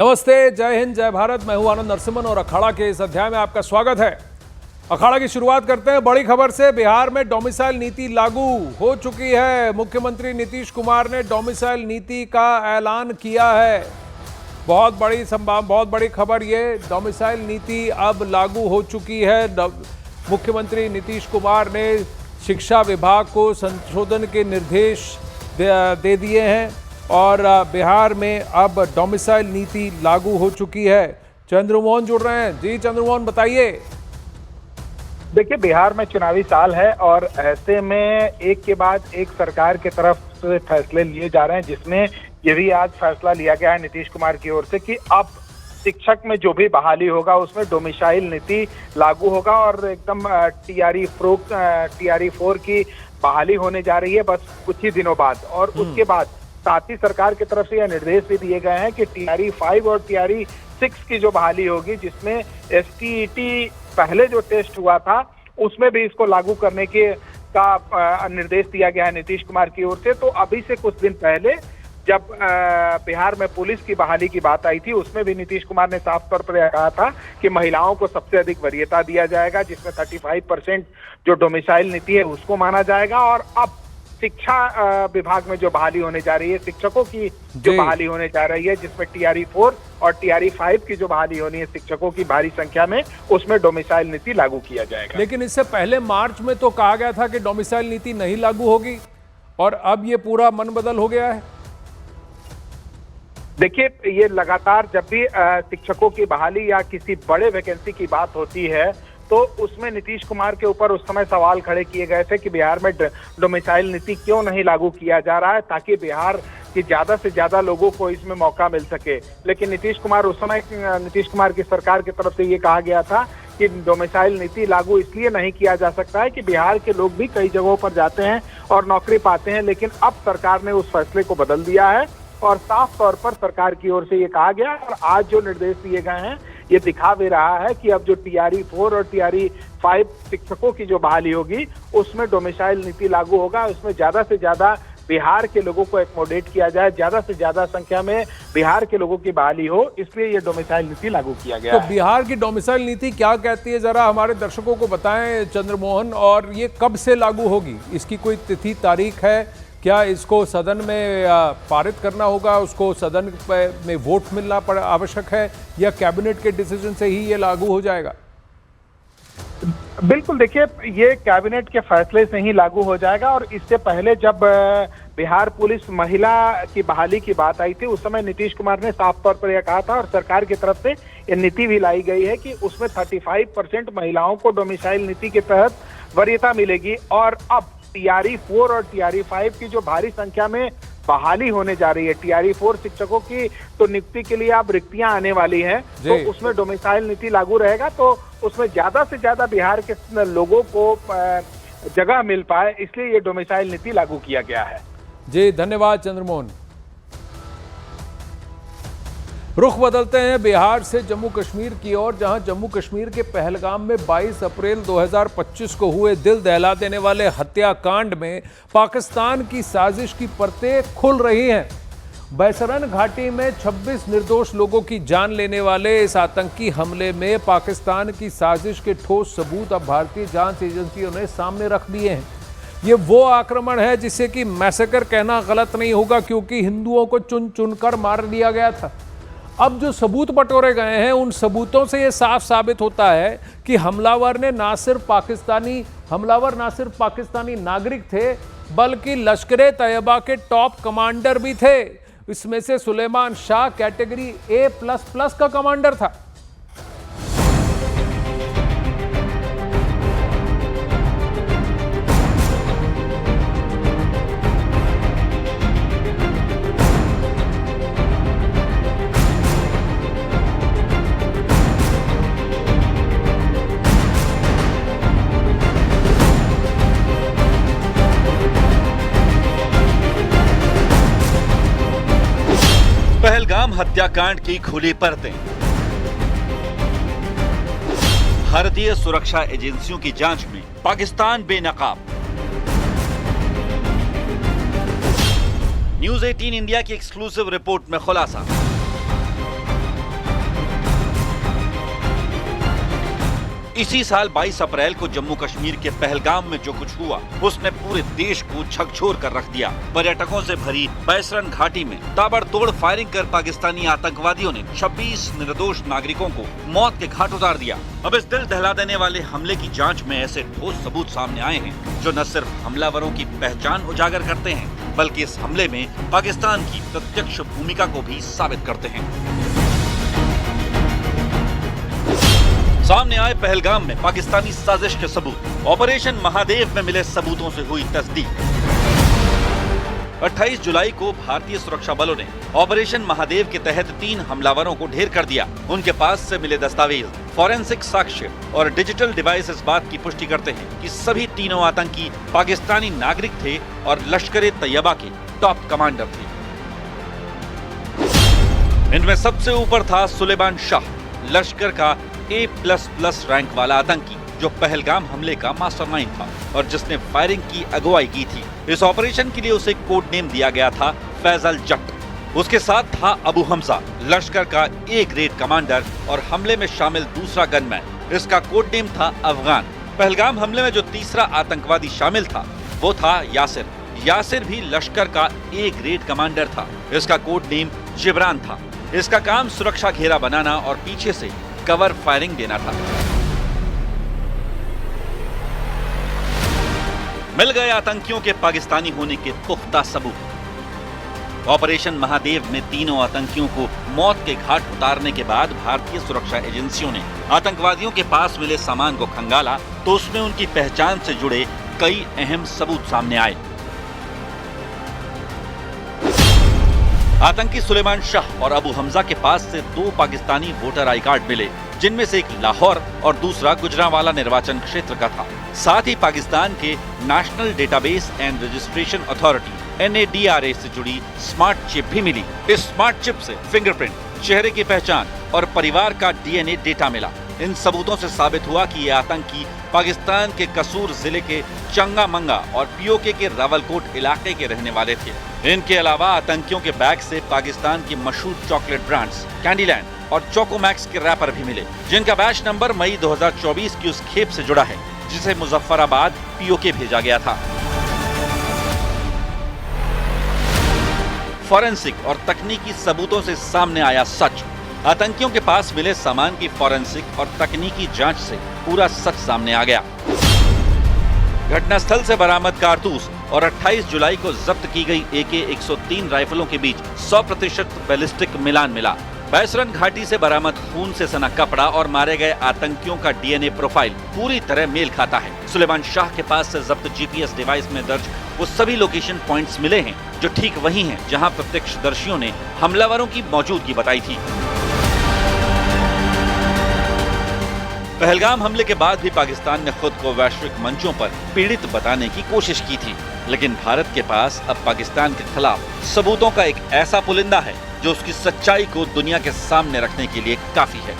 नमस्ते, जय हिंद, जय भारत। मैं हूं आनंद नरसिम्हन और अखाड़ा के इस अध्याय में आपका स्वागत है। अखाड़ा की शुरुआत करते हैं बड़ी खबर से। बिहार में डोमिसाइल नीति लागू हो चुकी है। मुख्यमंत्री नीतीश कुमार ने डोमिसाइल नीति का ऐलान किया है। बहुत बड़ी खबर ये, डोमिसाइल नीति अब लागू हो चुकी है। मुख्यमंत्री नीतीश कुमार ने शिक्षा विभाग को संशोधन के निर्देश दे दिए हैं और बिहार में अब डोमिसाइल नीति लागू हो चुकी है। चंद्रमोहन जुड़ रहे हैं। जी चंद्रमोहन, बताइए। देखिए, बिहार में चुनावी साल है और ऐसे में एक के बाद एक सरकार की तरफ से फैसले लिए जा रहे हैं, जिसमें ये भी आज फैसला लिया गया है नीतीश कुमार की ओर से कि अब शिक्षक में जो भी बहाली होगा उसमें डोमिसाइल नीति लागू होगा और एकदम TRE 4 की बहाली होने जा रही है बस कुछ ही दिनों बाद। और उसके बाद साथ ही सरकार की तरफ से यह निर्देश भी दिए गए हैं कि TRE 5 और TRE 6 की जो बहाली होगी, जिसमें STET पहले जो टेस्ट हुआ था उसमें भी इसको लागू करने का निर्देश दिया गया है नीतीश कुमार की ओर से। तो अभी से कुछ दिन पहले जब बिहार में पुलिस की बहाली की बात आई थी, उसमें भी नीतीश कुमार ने साफ तौर पर कहा था कि महिलाओं को सबसे अधिक वरीयता दिया जाएगा, जिसमें 35% जो डोमिसाइल नीति है उसको माना जाएगा। और अब शिक्षा विभाग में जो बहाली होने जा रही है, शिक्षकों की जो बहाली होने जा रही है, जिसमें TRE 4 और TRE 5 की जो बहाली होनी है शिक्षकों की भारी संख्या में, उसमें डोमिसाइल नीति लागू किया जाएगा। लेकिन इससे पहले मार्च में तो कहा गया था कि डोमिसाइल नीति नहीं लागू होगी और अब ये पूरा मन बदल हो गया है। देखिए, ये लगातार जब भी शिक्षकों की बहाली या किसी बड़े वैकेंसी की बात होती है तो उसमें नीतीश कुमार के ऊपर उस समय सवाल खड़े किए गए थे कि बिहार में डोमिसाइल नीति क्यों नहीं लागू किया जा रहा है, ताकि बिहार की ज्यादा से ज्यादा लोगों को इसमें मौका मिल सके। लेकिन नीतीश कुमार की सरकार की तरफ से ये कहा गया था कि डोमिसाइल नीति लागू इसलिए नहीं किया जा सकता है कि बिहार के लोग भी कई जगहों पर जाते हैं और नौकरी पाते हैं। लेकिन अब सरकार ने उस फैसले को बदल दिया है और साफ तौर पर सरकार की ओर से ये कहा गया और आज जो निर्देश दिए गए हैं ये दिखा भी रहा है कि अब जो TRE 4 और TRE 5 शिक्षकों की जो बहाली होगी उसमें डोमिसाइल नीति लागू होगा। उसमें ज्यादा से ज्यादा बिहार के लोगों को एकोमोडेट किया जाए, ज्यादा से ज्यादा संख्या में बिहार के लोगों की बहाली हो, इसलिए ये डोमिसाइल नीति लागू किया गया है। तो बिहार की डोमिसाइल नीति क्या कहती है, जरा हमारे दर्शकों को बताएं चंद्रमोहन। और ये कब से लागू होगी, इसकी कोई तिथि तारीख है क्या? इसको सदन में पारित करना होगा, उसको सदन में वोट मिलना आवश्यक है, या कैबिनेट के डिसीजन से ही ये लागू हो जाएगा? बिल्कुल, देखिए, ये कैबिनेट के फैसले से ही लागू हो जाएगा। और इससे पहले जब बिहार पुलिस महिला की बहाली की बात आई थी, उस समय नीतीश कुमार ने साफ तौर पर यह कहा था और सरकार की तरफ से ये नीति भी लाई गई है कि उसमें 35% महिलाओं को डोमिसाइल नीति के तहत वरीयता मिलेगी। और अब TRE 4 और TRE 5 की जो भारी संख्या में बहाली होने जा रही है, TRE 4 शिक्षकों की तो नियुक्ति के लिए अब रिक्तियां आने वाली हैं, तो उसमें डोमिसाइल नीति लागू रहेगा, तो उसमें ज्यादा से ज्यादा बिहार के लोगों को जगह मिल पाए, इसलिए ये डोमिसाइल नीति लागू किया गया है। जी धन्यवाद चंद्रमोहन। रुख बदलते हैं बिहार से जम्मू कश्मीर की ओर, जहां जम्मू कश्मीर के पहलगाम में 22 अप्रैल 2025 को हुए दिल दहला देने वाले हत्याकांड में पाकिस्तान की साजिश की परतें खुल रही हैं। बैसरन घाटी में 26 निर्दोष लोगों की जान लेने वाले इस आतंकी हमले में पाकिस्तान की साजिश के ठोस सबूत अब भारतीय जांच एजेंसियों ने सामने रख दिए हैं। ये वो आक्रमण है जिसे कि मैसेकर कहना गलत नहीं होगा, क्योंकि हिंदुओं को चुन चुनकर मार दिया गया था। अब जो सबूत बटोरे गए हैं, उन सबूतों से यह साफ साबित होता है कि हमलावर ना सिर्फ पाकिस्तानी नागरिक थे, बल्कि लश्कर तैयबा के टॉप कमांडर भी थे। इसमें से सुलेमान शाह कैटेगरी A++ का कमांडर था। पहलगाम हत्याकांड की खुली परतें। भारतीय सुरक्षा एजेंसियों की जांच में पाकिस्तान बेनकाब। न्यूज 18 इंडिया की एक्सक्लूसिव रिपोर्ट में खुलासा। इसी साल 22 अप्रैल को जम्मू कश्मीर के पहलगाम में जो कुछ हुआ उसने पूरे देश को झकझोर कर रख दिया। पर्यटकों से भरी बैसरन घाटी में ताबड़तोड़ फायरिंग कर पाकिस्तानी आतंकवादियों ने 26 निर्दोष नागरिकों को मौत के घाट उतार दिया। अब इस दिल दहला देने वाले हमले की जांच में ऐसे ठोस सबूत सामने आए हैं जो न सिर्फ हमलावरों की पहचान उजागर करते हैं बल्कि इस हमले में पाकिस्तान की प्रत्यक्ष भूमिका को भी साबित करते हैं। सामने आए पहलगाम में पाकिस्तानी साजिश के सबूत। ऑपरेशन महादेव में मिले सबूतों से हुई तस्दीक। 28 जुलाई को भारतीय सुरक्षा बलों ने ऑपरेशन महादेव के तहत 3 हमलावरों को ढेर कर दिया। उनके पास से मिले दस्तावेज, फॉरेंसिक साक्ष्य और डिजिटल डिवाइस इस बात की पुष्टि करते हैं कि सभी तीनों आतंकी पाकिस्तानी नागरिक थे और लश्कर-ए-तैयबा के टॉप कमांडर थे। इनमें सबसे ऊपर था सुलेमान शाह, लश्कर का A++ रैंक वाला आतंकी जो पहलगाम हमले का मास्टरमाइंड था और जिसने फायरिंग की अगुवाई की थी। इस ऑपरेशन के लिए उसे कोड नेम दिया गया था फैजल जट। उसके साथ था अबू हमजा, लश्कर का A ग्रेड कमांडर और हमले में शामिल दूसरा गनमैन। इसका कोड नेम था अफगान। पहलगाम हमले में जो तीसरा आतंकवादी शामिल था वो था यासिर। यासिर भी लश्कर का A ग्रेड कमांडर था। इसका कोड नेम जिब्रान था। इसका काम सुरक्षा घेरा बनाना और पीछे से कवर फायरिंग देना था। मिल गए आतंकियों के पाकिस्तानी होने के पुख्ता सबूत। ऑपरेशन महादेव में तीनों आतंकियों को मौत के घाट उतारने के बाद भारतीय सुरक्षा एजेंसियों ने आतंकवादियों के पास मिले सामान को खंगाला तो उसमें उनकी पहचान से जुड़े कई अहम सबूत सामने आए। आतंकी सुलेमान शाह और अबू हमजा के पास से 2 पाकिस्तानी वोटर आई कार्ड मिले, जिनमें से एक लाहौर और दूसरा गुजरांवाला निर्वाचन क्षेत्र का था। साथ ही पाकिस्तान के national database and registration authority NADRA से जुड़ी स्मार्ट चिप भी मिली। इस स्मार्ट चिप से फिंगरप्रिंट, चेहरे की पहचान और परिवार का DNA डेटा मिला। इन सबूतों से साबित हुआ कि ये आतंकी पाकिस्तान के कसूर जिले के चंगामंगा और POK के रावलकोट इलाके के रहने वाले थे। इनके अलावा आतंकियों के बैग से पाकिस्तान की मशहूर चॉकलेट ब्रांड्स कैंडीलैंड और चोकोमैक्स के रैपर भी मिले, जिनका बैच नंबर मई 2024 की उस खेप से जुड़ा है जिसे मुजफ्फराबाद POK भेजा गया था। फॉरेंसिक और तकनीकी सबूतों से सामने आया सच। आतंकियों के पास मिले सामान की फॉरेंसिक और तकनीकी जांच से पूरा सच सामने आ गया। घटनास्थल से बरामद कारतूस और 28 जुलाई को जब्त की गई AK-103 राइफलों के बीच 100% बैलिस्टिक मिलान मिला। बैसरन घाटी से बरामद खून से सना कपड़ा और मारे गए आतंकियों का DNA प्रोफाइल पूरी तरह मेल खाता है। सुलेमान शाह के पास से जब्त GPS डिवाइस में दर्ज वो सभी लोकेशन पॉइंट्स मिले हैं जो ठीक वही हैं जहां प्रत्यक्षदर्शियों ने हमलावरों की मौजूदगी बताई थी। पहलगाम हमले के बाद भी पाकिस्तान ने खुद को वैश्विक मंचों पर पीड़ित बताने की कोशिश की थी, लेकिन भारत के पास अब पाकिस्तान के खिलाफ सबूतों का एक ऐसा पुलिंदा है जो उसकी सच्चाई को दुनिया के सामने रखने के लिए काफी है।